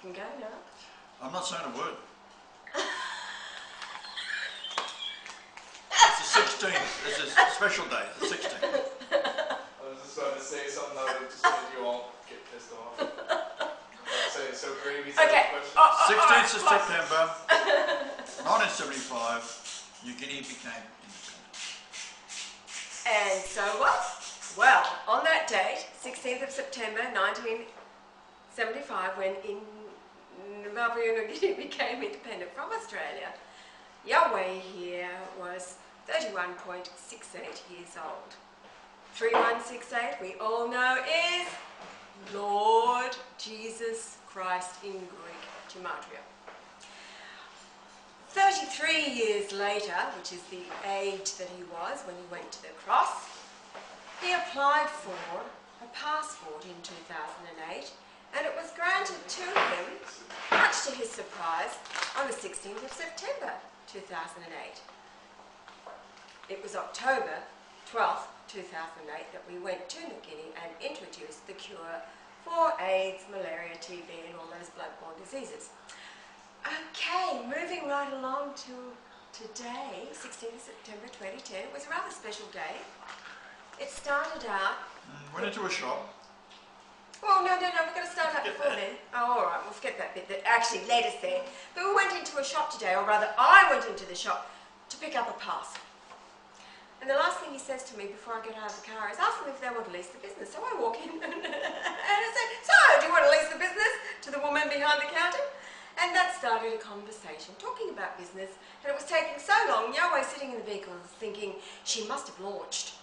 can go now. I'm not saying a word. It's the 16th. It's a special day, the 16th. I was just about to say something that would just make you all get pissed off. So Gravy said Okay. the question. 16th of September, 1975, New Guinea became independent. And so what? Well, on that date, 16th of September 1975, when Papua New Guinea became independent from Australia, Yahweh here was 31.68 years old. 3168, we all know, is Lord Jesus Christ in Greek gematria. 33 years later, which is the age that he was when he went to the cross, he applied for a passport in 2008, and it was granted to him, much to his surprise, on the 16th of September 2008. It was October 12th, 2008 that we went to New Guinea and introduced the cure for AIDS, malaria, TB and all those bloodborne diseases. Okay, moving right along to today, 16th of September 2010. It was a rather special day. It started out... Went into a shop. Oh, no, we're going to start out before then. Oh, all right, we'll skip that bit that actually led us there. But we went into a shop today, or rather I went into the shop to pick up a parcel. And the last thing he says to me before I get out of the car is, ask them if they want to lease the business. So I walk in and I say, so, do you want to lease the business? To the woman behind the counter. And that started a conversation, talking about business. And it was taking so long, Yahweh sitting in the vehicle thinking she must have launched,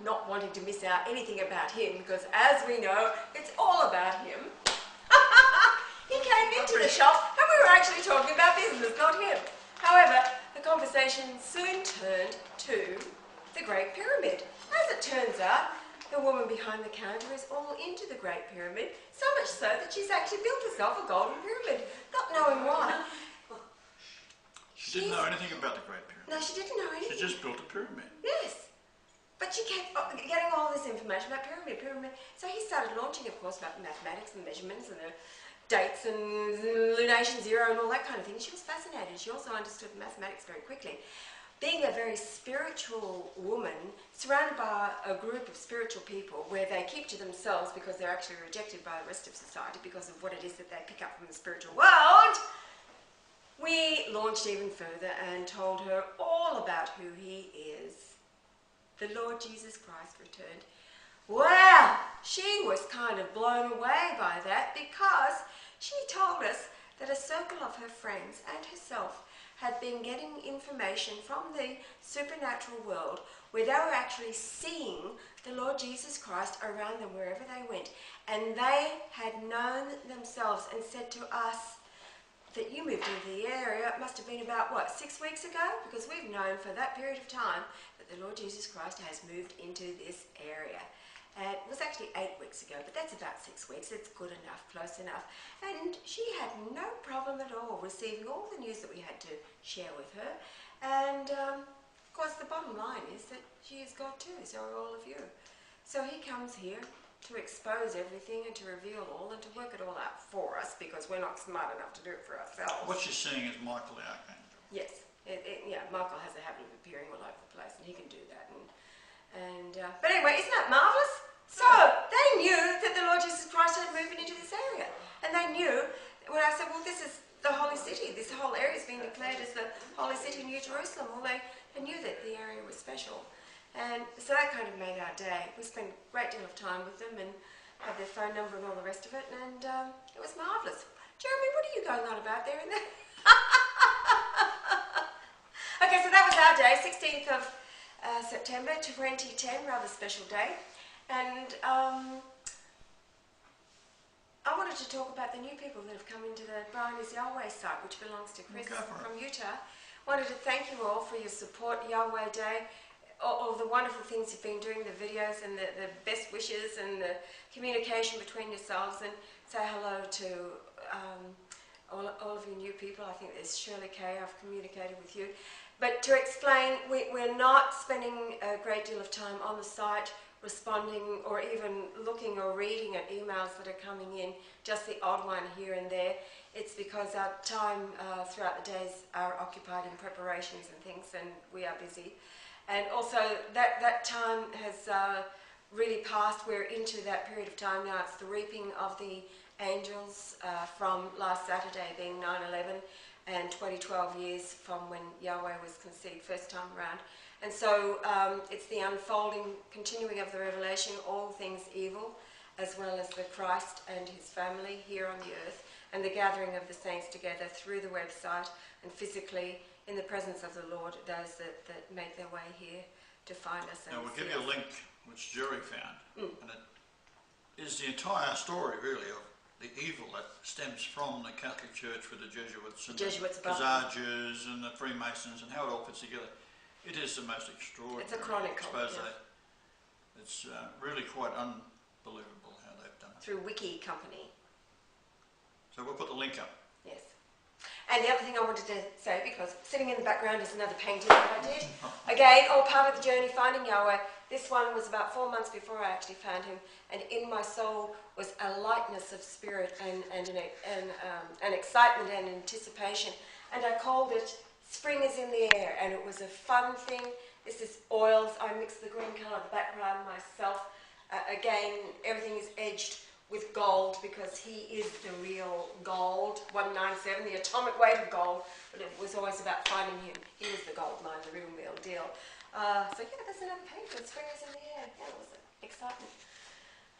not wanting to miss out anything about him, because as we know, it's all about him. He came into the shop and we were actually talking about business, not him. However, the conversation soon turned to the Great Pyramid. As it turns out, the woman behind the counter is all into the Great Pyramid, so much so that she's actually built herself a golden pyramid, not knowing why. She didn't know anything about the Great Pyramid. No, she didn't know anything. She just built a pyramid. Yes. But she kept getting all this information about pyramid. So he started launching, of course, about mathematics and measurements and the dates and lunation zero and all that kind of thing. She was fascinated. She also understood mathematics very quickly. Being a very spiritual woman, surrounded by a group of spiritual people where they keep to themselves because they're actually rejected by the rest of society because of what it is that they pick up from the spiritual world, we launched even further and told her all about who he is. The Lord Jesus Christ returned. Well, she was kind of blown away by that because she told us that a circle of her friends and herself had been getting information from the supernatural world where they were actually seeing the Lord Jesus Christ around them wherever they went. And they had known themselves and said to us that you moved into the area, it must have been about, what, 6 weeks ago? Because we've known for that period of time that the Lord Jesus Christ has moved into this area. And it was actually 8 weeks ago, but that's about 6 weeks. It's good enough, close enough. And she had no problem at all receiving all the news that we had to share with her. And, of course, the bottom line is that she is God too, so are all of you. So he comes here to expose everything and to reveal all and to work it all out for us because we're not smart enough to do it for ourselves. What she's seeing is Michael the Archangel. Yes. Yeah, Michael has a habit of appearing all over the place and he can do that. But anyway, isn't that marvellous? So, they knew that the Lord Jesus Christ had moved into this area. And they knew, when I said, well, this is the holy city, this whole area is being declared as the holy city, New Jerusalem. Well, they knew that the area was special. And so that kind of made our day. We spent a great deal of time with them and had their phone number and all the rest of it. And it was marvellous. Jeremy, what are you going on about there? Okay, so that was our day, 16th of September 2010, rather special day. And I wanted to talk about the new people that have come into the Brian is Yahweh site, which belongs to Chris from Utah. Wanted to thank you all for your support, Yahweh Day, all the wonderful things you've been doing, the videos and the best wishes and the communication between yourselves, and say hello to all of you new people. I think there's Shirley Kay, I've communicated with you. But to explain, we're not spending a great deal of time on the site responding or even looking or reading at emails that are coming in, just the odd one here and there. it's because our time throughout the days are occupied in preparations and things, and we are busy. And also that time has really passed. We're into that period of time now. It's the reaping of the angels from last Saturday being 9/11 and 2012 years from when Yahweh was conceived first time around. And so it's the unfolding, continuing of the revelation, all things evil, as well as the Christ and his family here on the earth, and the gathering of the saints together through the website and physically in the presence of the Lord, those that make their way here to find us. Now we'll give you a link which Jerry found, and it is the entire story really of the evil that stems from the Catholic Church with the Jesuits and the Khazajas and the Freemasons and how it all fits together. It is the most extraordinary. It's a chronicle. It's really quite unbelievable how they've done it. Through Wiki Company. So we'll put the link up. Yes. And the other thing I wanted to say, because sitting in the background is another painting that I did. Again, all part of the journey finding Yahweh. This one was about 4 months before I actually found him, and in my soul was a lightness of spirit and an excitement and anticipation. And I called it Spring is in the Air, and it was a fun thing. This is oils. I mixed the green colour of the background myself. Again, everything is edged with gold because he is the real gold, 197, the atomic weight of gold, but it was always about finding him. He was the gold mine, the real deal. So yeah, there's another painting, Spring is in the Air. Yeah, it was excitement.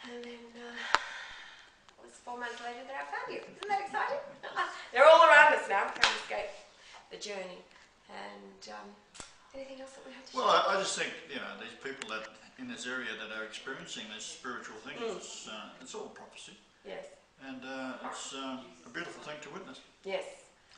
And then it was 4 months later that I found you. Isn't that exciting? They're all around us now, can't escape the journey. And anything else that we have to share? Well, I just think, these people that in this area that are experiencing these spiritual things, it's all prophecy. Yes. And it's a beautiful thing to witness. Yes.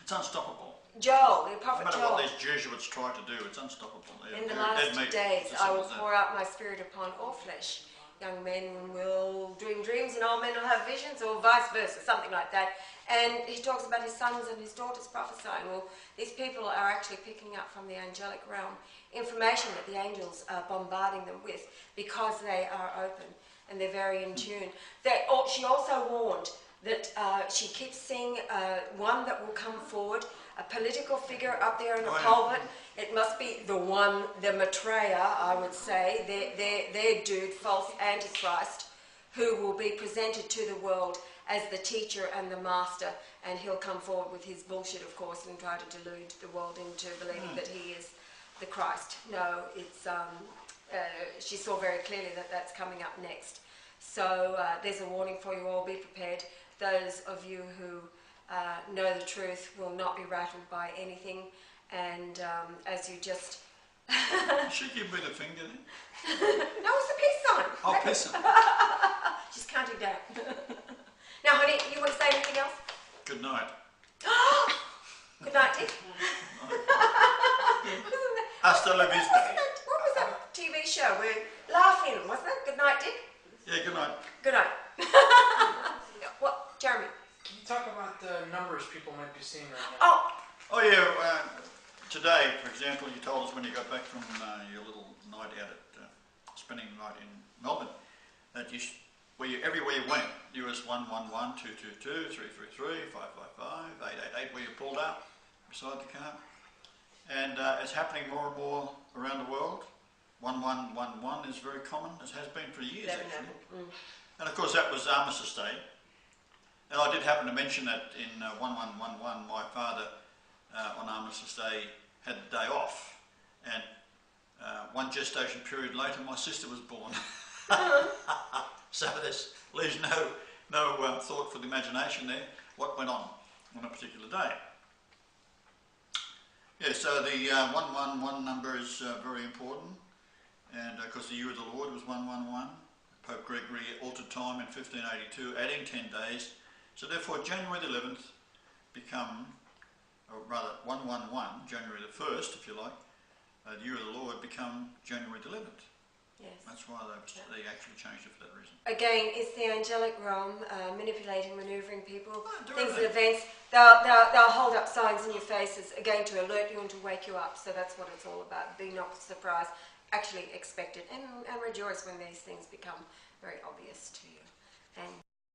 It's unstoppable. Joel, the prophet No matter Joel. what these Jesuits try to do, it's unstoppable. In the last days, I will pour out my spirit upon all flesh. Young men will dream dreams and old men will have visions, or vice versa, something like that. And he talks about his sons and his daughters prophesying. Well, these people are actually picking up from the angelic realm information that the angels are bombarding them with because they are open and they're very in tune. She also warned that she keeps seeing one that will come forward, a political figure up there in the pulpit. It must be the one, the Maitreya, I would say, their dude, false antichrist, who will be presented to the world as the teacher and the master, and he'll come forward with his bullshit, of course, and try to delude the world into believing that he is the Christ. No, it's she saw very clearly that that's coming up next. So there's a warning for you all. Be prepared. Those of you who know the truth will not be rattled by anything, and as you just... She gave me the finger then? No, it's a peace sign. Oh, peace sign. She's counting down. Now, honey, you want to say anything else? Good night. Good night, Dick. Hasta la vista. What was that TV show? We're laughing, wasn't it? Good night, Dick. Yeah, good night. Good night. What, Jeremy? Can you talk about the numbers people might be seeing right now? Oh yeah. Today, for example, you told us when you got back from your little night out at spending the night in Melbourne that everywhere you went, US 111 222 333 555 888, where you pulled out beside the car, and it's happening more and more around the world. 1111 is very common. It has been for years actually. And of course that was Armistice Day. And I did happen to mention that in 1111, my father on Armistice Day had the day off, and one gestation period later my sister was born. So this leaves no thought for the imagination there, what went on a particular day. Yeah, so the 111 number is very important, and of course the year of the Lord was 111. Pope Gregory altered time in 1582, adding 10 days. So therefore January the 11th become, or rather 111, January the 1st, if you like, the year of the Lord become January the 11th. Yes. That's why they actually changed it for that reason. Again, it's the angelic realm manipulating, manoeuvring people, things right. and events. They'll hold up signs in your faces, again, to alert you and to wake you up. So that's what it's all about. Be not surprised, actually expect it, and rejoice when these things become very obvious to you. And